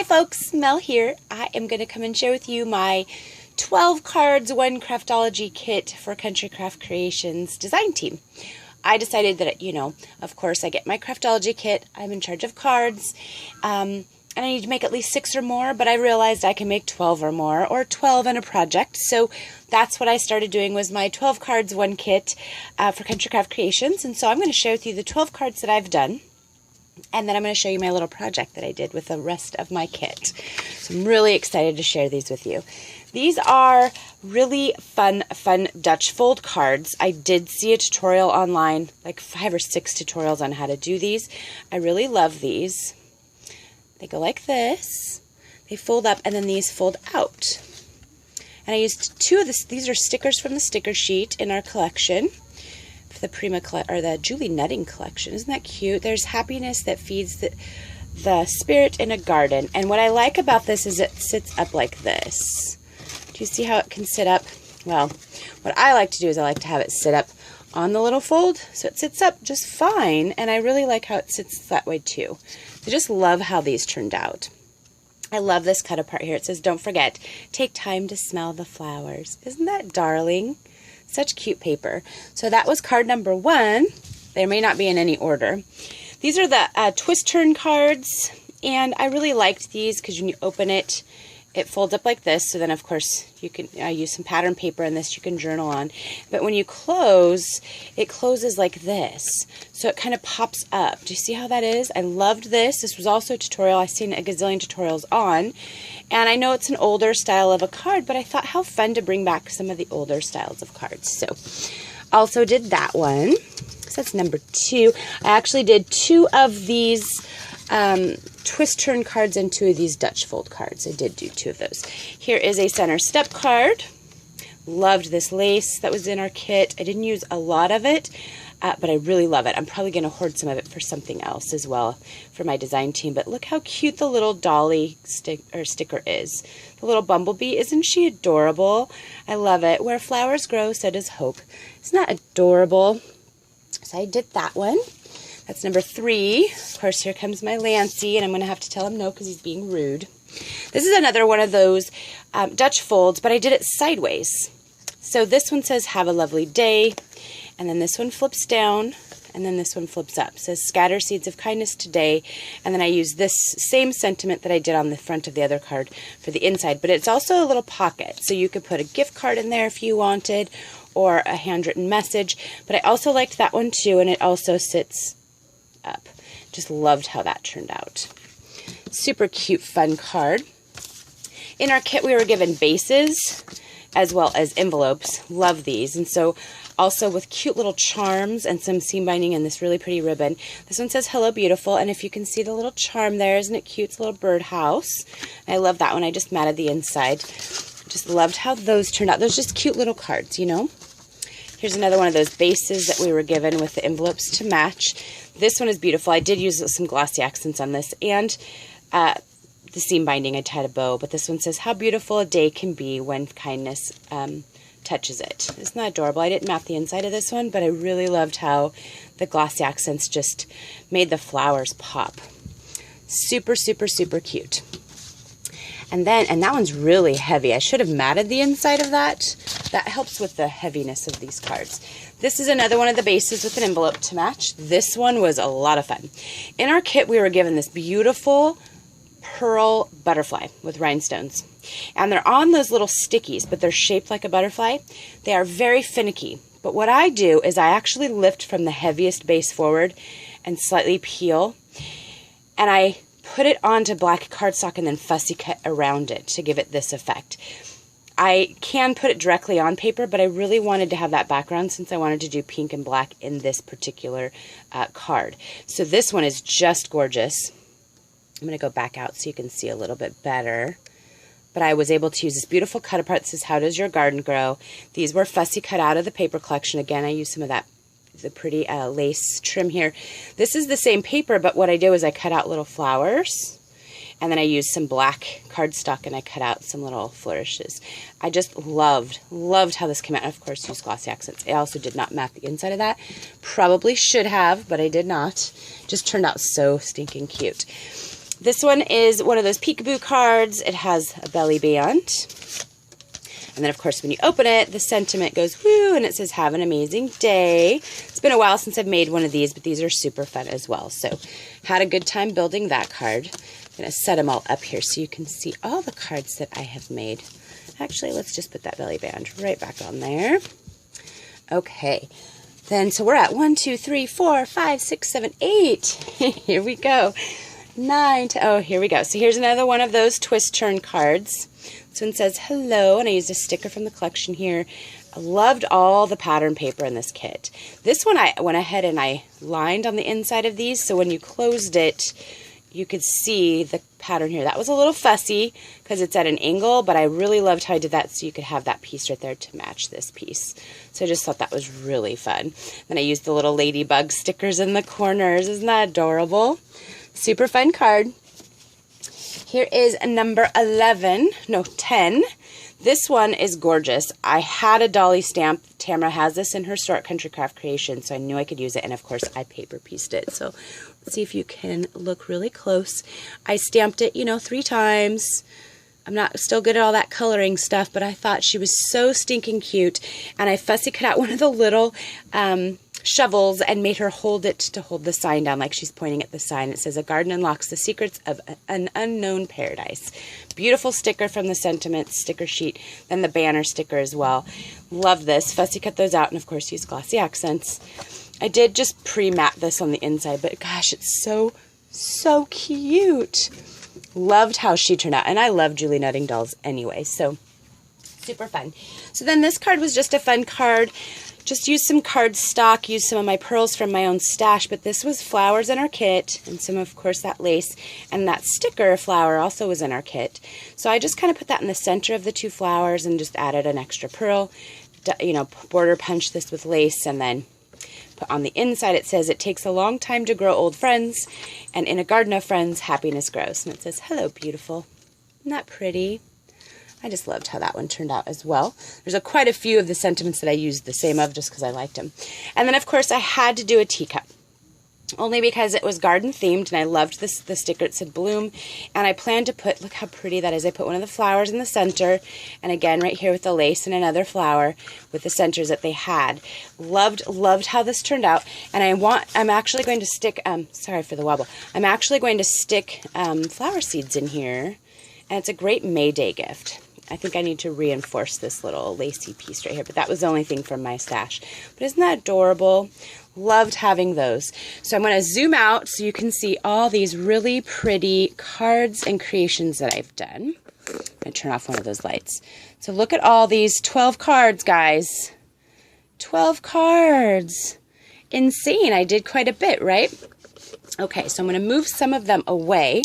folks, Mel here. I am going to come and share with you my 12 cards, 1 Craftology kit for Country Craft Creations design team. I decided that, of course I get my Craftology kit, I'm in charge of cards, and I need to make at least 6 or more, but I realized I can make 12 or more, or 12 in a project, so that's what I started doing was my 12 cards, 1 kit for Country Craft Creations, and so I'm going to share with you the 12 cards that I've done. And then I'm going to show you my little project that I did with the rest of my kit. So I'm really excited to share these with you. These are really fun Dutch fold cards. I did see a tutorial online, like 5 or 6 tutorials on how to do these. I really love these. They go like this. They fold up and then these fold out. And I used 2 of this. These are stickers from the sticker sheet in our collection. The the Julie Nutting collection. Isn't that cute? There's happiness that feeds the spirit in a garden. And what I like about this is it sits up like this. Do you see how it can sit up? Well, what I like to do is I like to have it sit up on the little fold, so it sits up just fine, and I really like how it sits that way too. I just love how these turned out. I love this cut apart here. It says, don't forget, take time to smell the flowers. Isn't that darling? Such cute paper. So that was card number 1. They may not be in any order. These are the twist turn cards, and I really liked these because when you open it, it folds up like this. So then, of course, you can use some pattern paper in this you can journal on. But when you close, it closes like this. So it kind of pops up. Do you see how that is? I loved this. This was also a tutorial. I've seen a gazillion tutorials on. And I know it's an older style of a card, but I thought how fun to bring back some of the older styles of cards. So also did that one. So that's number 2. I actually did 2 of these twist turn cards and 2 of these Dutch fold cards. I did do 2 of those. Here is a center step card. Loved this lace that was in our kit. I didn't use a lot of it, but I really love it. I'm probably going to hoard some of it for something else as well for my design team. But look how cute the little dolly sticker is. The little bumblebee. Isn't she adorable? I love it. Where flowers grow, so does hope. Isn't that adorable? So I did that one. That's number 3. Of course, here comes my Lancey, and I'm going to have to tell him no because he's being rude. This is another one of those Dutch folds, but I did it sideways. So this one says, have a lovely day, and then this one flips down, and then this one flips up. It says, scatter seeds of kindness today, and then I use this same sentiment that I did on the front of the other card for the inside, but it's also a little pocket, so you could put a gift card in there if you wanted, or a handwritten message, but I also liked that one too, and it also sits up. Just loved how that turned out. Super cute, fun card. In our kit, we were given bases as well as envelopes. Love these. And so also with cute little charms and some seam binding and this really pretty ribbon. This one says, hello, beautiful. And if you can see the little charm there, isn't it cute? It's a little birdhouse. I love that one. I just matted the inside. Just loved how those turned out. Those just cute little cards, you know. Here's another one of those bases that we were given with the envelopes to match. This one is beautiful. I did use some glossy accents on this, and the seam binding I tied a bow, but this one says, how beautiful a day can be when kindness touches it. Isn't that adorable? I didn't map the inside of this one, but I really loved how the glossy accents just made the flowers pop. Super, super, super cute. And that one's really heavy. I should have matted the inside of that. That helps with the heaviness of these cards. This is another one of the bases with an envelope to match. This one was a lot of fun. In our kit, we were given this beautiful pearl butterfly with rhinestones. And they're on those little stickies, but they're shaped like a butterfly. They are very finicky. But what I do is I actually lift from the heaviest base forward and slightly peel. And I put it onto black cardstock and then fussy cut around it to give it this effect. I can put it directly on paper, but I really wanted to have that background since I wanted to do pink and black in this particular card. So this one is just gorgeous. I'm going to go back out so you can see a little bit better. But I was able to use this beautiful cut apart that says, how does your garden grow? These were fussy cut out of the paper collection. Again, I used some of that the pretty lace trim here. This is the same paper, but what I did was I cut out little flowers, and then I used some black cardstock and I cut out some little flourishes. I just loved how this came out. And of course, used glossy accents. I also did not map the inside of that. Probably should have, but I did not. Just turned out so stinking cute. This one is one of those peekaboo cards. It has a belly band. And then, of course, when you open it, the sentiment goes, woo, and it says, have an amazing day. It's been a while since I've made one of these, but these are super fun as well. So, had a good time building that card. I'm going to set them all up here so you can see all the cards that I have made. Actually, let's just put that belly band right back on there. Okay. Then, so we're at 1, 2, 3, 4, 5, 6, 7, 8. Here we go. 9, 10. Oh, here we go. So here's another one of those twist turn cards. This one says hello, and I used a sticker from the collection here. I loved all the pattern paper in this kit. This one I went ahead and I lined on the inside of these, so when you closed it, you could see the pattern here. That was a little fussy because it's at an angle, but I really loved how I did that so you could have that piece right there to match this piece. So I just thought that was really fun. Then I used the little ladybug stickers in the corners. Isn't that adorable? Super fun card. Here is number 10. This one is gorgeous. I had a dolly stamp. Tamara has this in her store at Country Craft Creations, so I knew I could use it, and of course I paper pieced it. So let's see if you can look really close. I stamped it, 3 times. I'm not still good at all that coloring stuff, but I thought she was so stinking cute, and I fussy cut out one of the little shovels and made her hold it to hold the sign down like she's pointing at the sign. It says, a garden unlocks the secrets of an unknown paradise. Beautiful sticker from the sentiment sticker sheet, then the banner sticker as well. Love this. Fussy cut those out and of course use glossy accents. I did just pre-mat this on the inside, but gosh, it's so cute. Loved how she turned out, and I love Julie Nutting dolls anyway, so super fun. So then this card was just a fun card. Just used some card stock, used some of my pearls from my own stash, but this was flowers in our kit, and some, of course, that lace, and that sticker flower also was in our kit. So I just kind of put that in the center of the 2 flowers and just added an extra pearl, border punch this with lace, and then put on the inside it says, it takes a long time to grow old friends, and in a garden of friends, happiness grows. And it says, hello, beautiful. Isn't that pretty? I just loved how that one turned out as well. There's quite a few of the sentiments that I used the same of just because I liked them. And then, of course, I had to do a teacup. Only because it was garden themed and I loved the sticker. It said bloom. And I planned to put, look how pretty that is. I put one of the flowers in the center. And again, right here with the lace and another flower with the centers that they had. Loved how this turned out. And I'm actually going to stick, sorry for the wobble. I'm actually going to stick flower seeds in here. And it's a great May Day gift. I think I need to reinforce this little lacy piece right here, but that was the only thing from my stash. But isn't that adorable? Loved having those. So I'm going to zoom out so you can see all these really pretty cards and creations that I've done. I'm going to turn off one of those lights. So look at all these 12 cards, guys. 12 cards. Insane. I did quite a bit, right? Okay, so I'm going to move some of them away.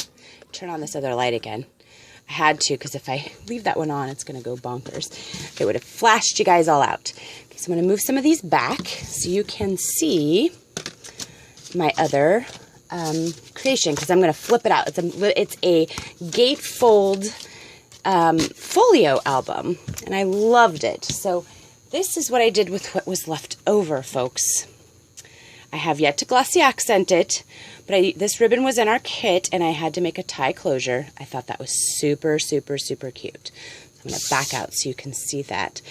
Turn on this other light again. I had to, because if I leave that one on, it's going to go bonkers. It would have flashed you guys all out. Okay, so I'm going to move some of these back so you can see my other creation, because I'm going to flip it out. It's a gatefold folio album, and I loved it. So this is what I did with what was left over, folks. I have yet to glossy accent it, but this ribbon was in our kit, and I had to make a tie closure. I thought that was super, super, super cute. I'm going to back out so you can see that.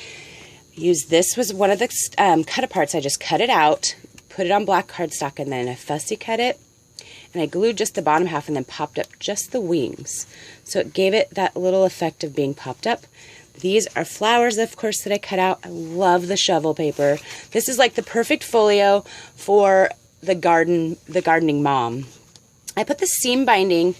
This was one of the cut-aparts. I just cut it out, put it on black cardstock, and then I fussy cut it, and I glued just the bottom half and then popped up just the wings. So it gave it that little effect of being popped up. These are flowers, of course, that I cut out. I love the shovel paper. This is like the perfect folio for the gardening mom. I put the seam binding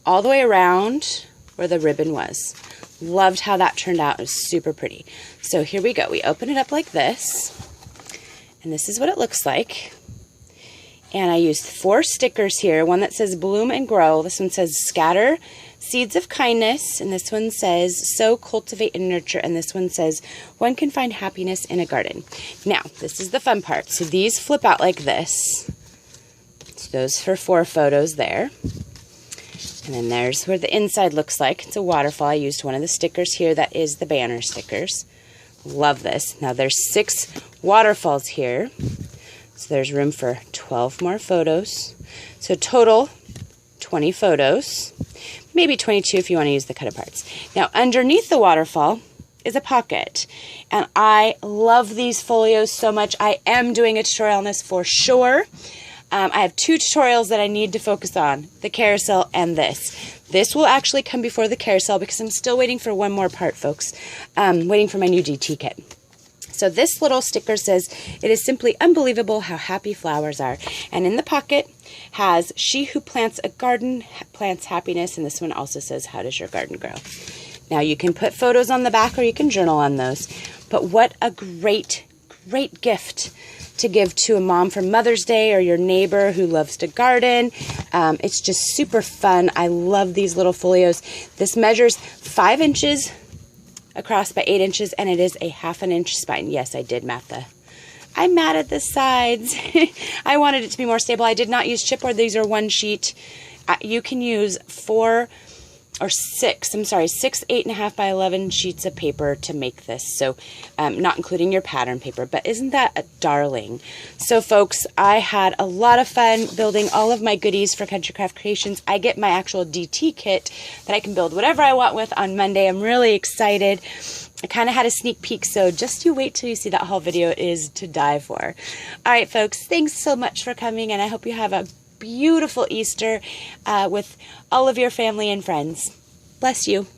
all the way around where the ribbon was. Loved how that turned out. It was super pretty. So here we go. We open it up like this, and this is what it looks like. And I used 4 stickers here. One that says bloom and grow. This one says scatter seeds of kindness, and this one says sow, cultivate, and nurture, and this one says one can find happiness in a garden. Now, this is the fun part. So these flip out like this. So those for 4 photos there. And then there's where the inside looks like. It's a waterfall. I used one of the stickers here. That is the banner stickers. Love this. Now there's 6 waterfalls here. So there's room for 12 more photos. So total 20 photos, maybe 22 if you want to use the cut aparts. Now, underneath the waterfall is a pocket, and I love these folios so much. I am doing a tutorial on this for sure. I have 2 tutorials that I need to focus on, the carousel and this. This will actually come before the carousel because I'm still waiting for one more part, folks. Waiting for my new DT kit. So this little sticker says, "It is simply unbelievable how happy flowers are." And in the pocket has, "She who plants a garden plants happiness." And this one also says, "How does your garden grow?" Now you can put photos on the back or you can journal on those. But what a great, great gift to give to a mom for Mother's Day, or your neighbor who loves to garden. It's just super fun. I love these little folios. This measures 5 inches across by 8 inches, and it is a 1/2 inch spine. Yes, I did I'm mad at the sides. I wanted it to be more stable. I did not use chipboard. These are 1 sheet. You can use 6 8.5 by 11 sheets of paper to make this. So not including your pattern paper, but isn't that a darling? So folks, I had a lot of fun building all of my goodies for Country Craft Creations. I get my actual DT kit that I can build whatever I want with on Monday. I'm really excited. I kind of had a sneak peek, so just you wait till you see that whole video. It is to die for. All right, folks, thanks so much for coming, and I hope you have a beautiful Easter with all of your family and friends. Bless you.